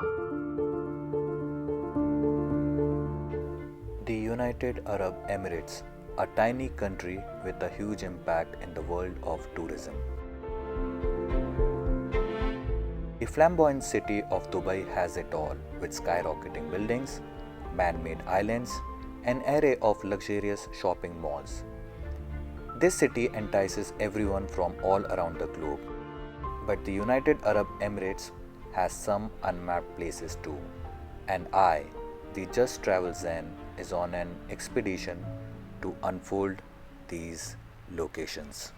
The United Arab Emirates, a tiny country with a huge impact in the world of tourism. The flamboyant city of Dubai has it all, with skyrocketing buildings, man made islands, an array of luxurious shopping malls. This city entices everyone from all around the globe. But the United Arab Emirates has some unmapped places too. And I, the Just Travel Zen, is on an expedition to unfold these locations.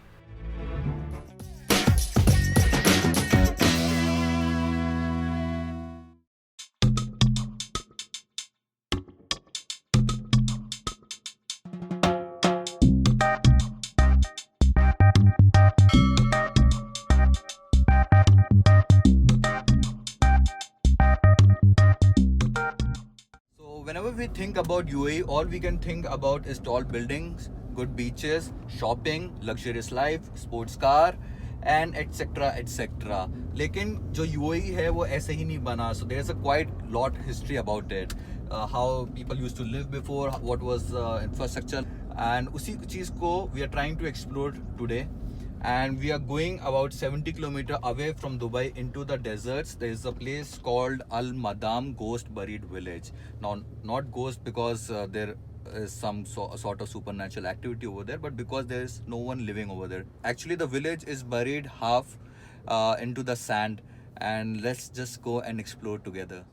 So whenever we think about UAE, all we can think about is tall buildings, good beaches, shopping, luxurious life, sports car, and etc etc. लेकिन जो UAE है वो ऐसे ही नहीं बना. So there's a quite lot history about it. How people used to live before, what was infrastructure, and उसी चीज़ को we are trying to explore today. And we are going about 70 kilometers away from Dubai into the deserts. There is a place called Al Madam Ghost Buried Village. Now, not ghost because there is some sort of supernatural activity over there, but because there is no one living over there. Actually, the village is buried half into the sand, and let's just go and explore together.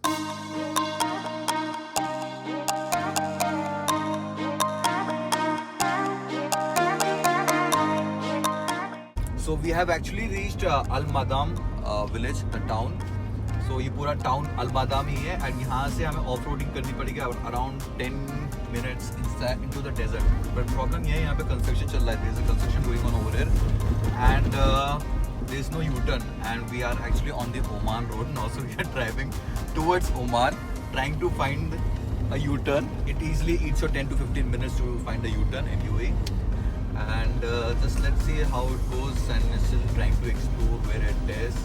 So we have actually reached Al Madam village, the town. So ये पूरा town Al Madam ही है, and यहाँ से हमें off-roading करनी पड़ेगी around 10 minutes into the desert. But problem ये है यहाँ पे construction चल रहा है. There is a construction going on over here, and there is no U-turn, and we are actually on the Oman road now. So we are driving towards Oman, trying to find a U-turn. It easily eats your 10 to 15 minutes to find a U-turn in UAE. And just let's see how it goes, and still trying to explore where it is.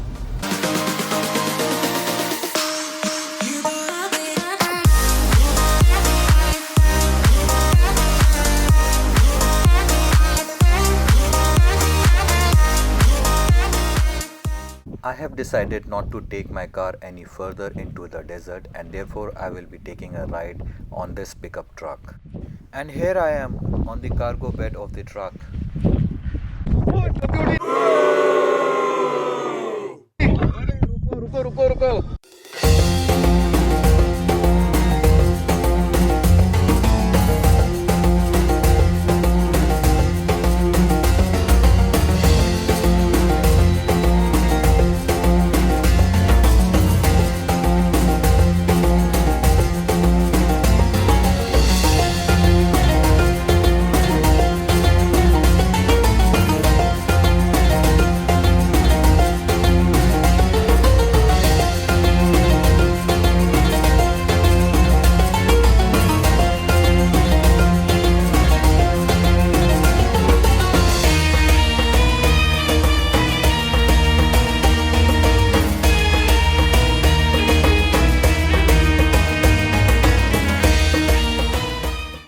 I have decided not to take my car any further into the desert, and therefore I will be taking a ride on this pickup truck. And here I am on the cargo bed of the truck. रुको.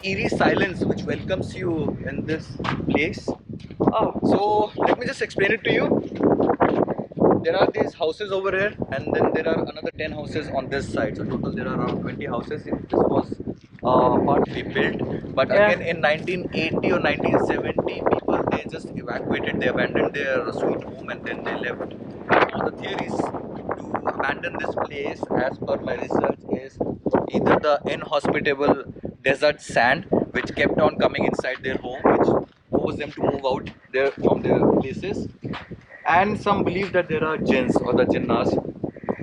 Eerie silence which welcomes you in this place. So let me just explain it to you. There are these houses over here, and then there are another 10 houses on this side. So total there are around 20 houses. This was partly built, but again in 1980 or 1970, people they just evacuated, they abandoned their sweet home, and then they left. Now the theories to abandon this place, as per my research, is either the inhospitable desert sand which kept on coming inside their home, which forced them to move out there from their places, and some believe that there are jinns or the jinnas.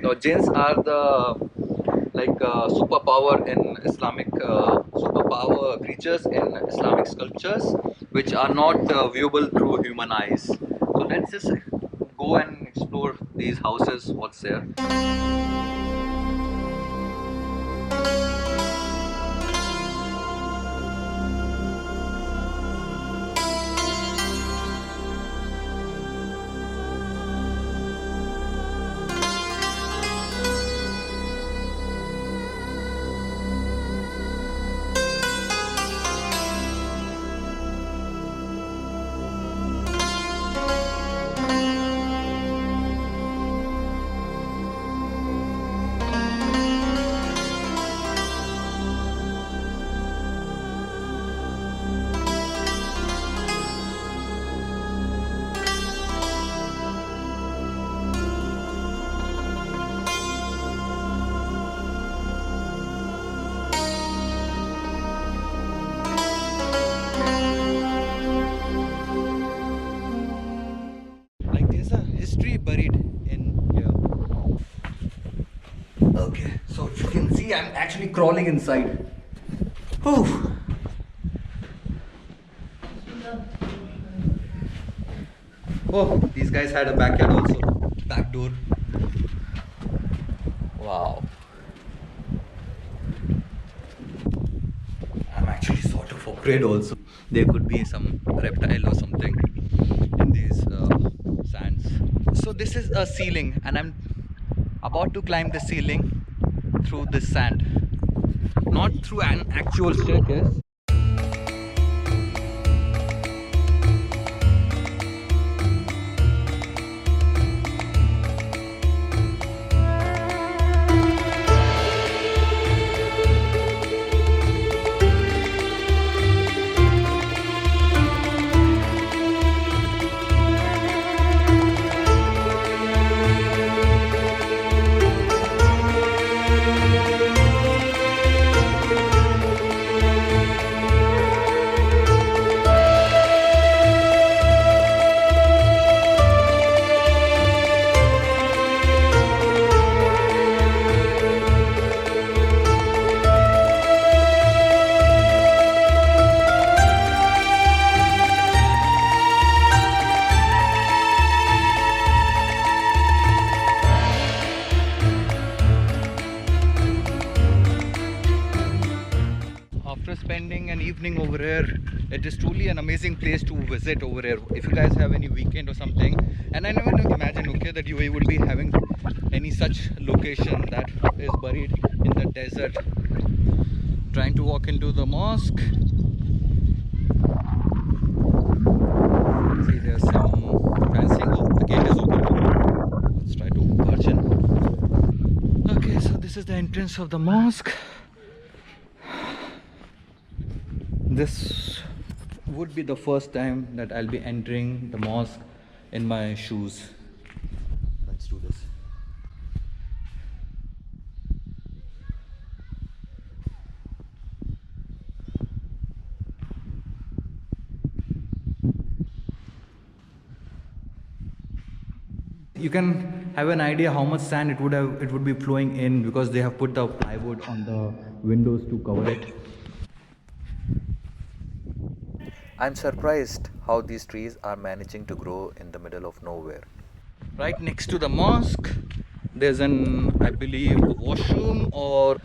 Now jinns are the superpower in Islamic superpower creatures in Islamic sculptures, which are not viewable through human eyes. So let's just go and explore these houses. What's there? history buried in here. Okay, so you can see I'm actually crawling inside. Whew. Oh, these guys had a backyard also. Back door. Wow. I'm actually sort of afraid also. There could be some reptile or something in these sands. So this is a ceiling and I'm about to climb the ceiling through this sand. Not through an actual staircase. After spending an evening over here, it is truly an amazing place to visit over here. If you guys have any weekend or something, and I never imagined, okay, that UAE would be having any such location that is buried in the desert. Trying to walk into the mosque. See, there's some fencing. Oh, the gate is open. Let's try to barge in. Okay, so this is the entrance of the mosque. This would be the first time that I'll be entering the mosque in my shoes. Let's do this. You can have an idea how much sand it would be flowing in, because they have put the plywood on the windows to cover it. I'm surprised how these trees are managing to grow in the middle of nowhere. Right next to the mosque, there's an, I believe, a washroom or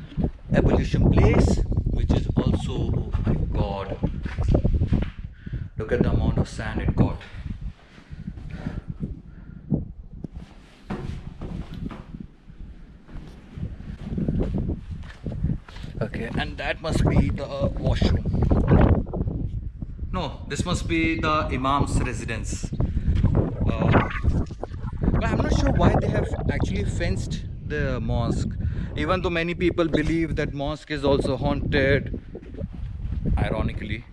ablution place, which is also, oh my god, look at the amount of sand it got. Okay, and that must be the washroom. No, this must be the Imam's residence. But I'm not sure why they have actually fenced the mosque. Even though many people believe that mosque is also haunted, ironically,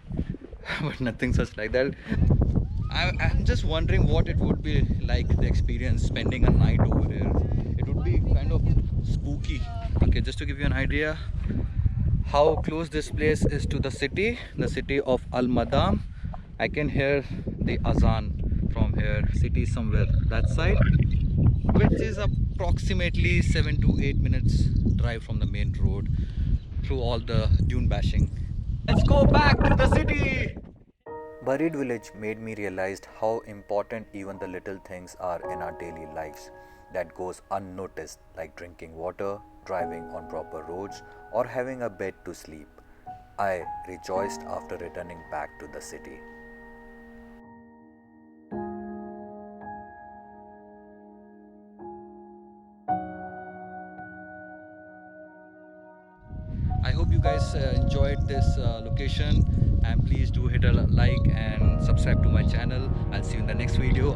but nothing such like that. I'm just wondering what it would be like, the experience spending a night over here. It would be kind of spooky. Okay, just to give you an idea how close this place is to the city of Al Madam. I can hear the azan from here. City is somewhere that side, which is approximately 7 to 8 minutes drive from the main road through all the dune bashing. Let's go back to the city. Buried village made me realize how important even the little things are in our daily lives that goes unnoticed, like drinking water, driving on proper roads, or having a bed to sleep. I rejoiced after returning back to the city. I hope you guys enjoyed this location, and please do hit a like and subscribe to my channel. I'll see you in the next video.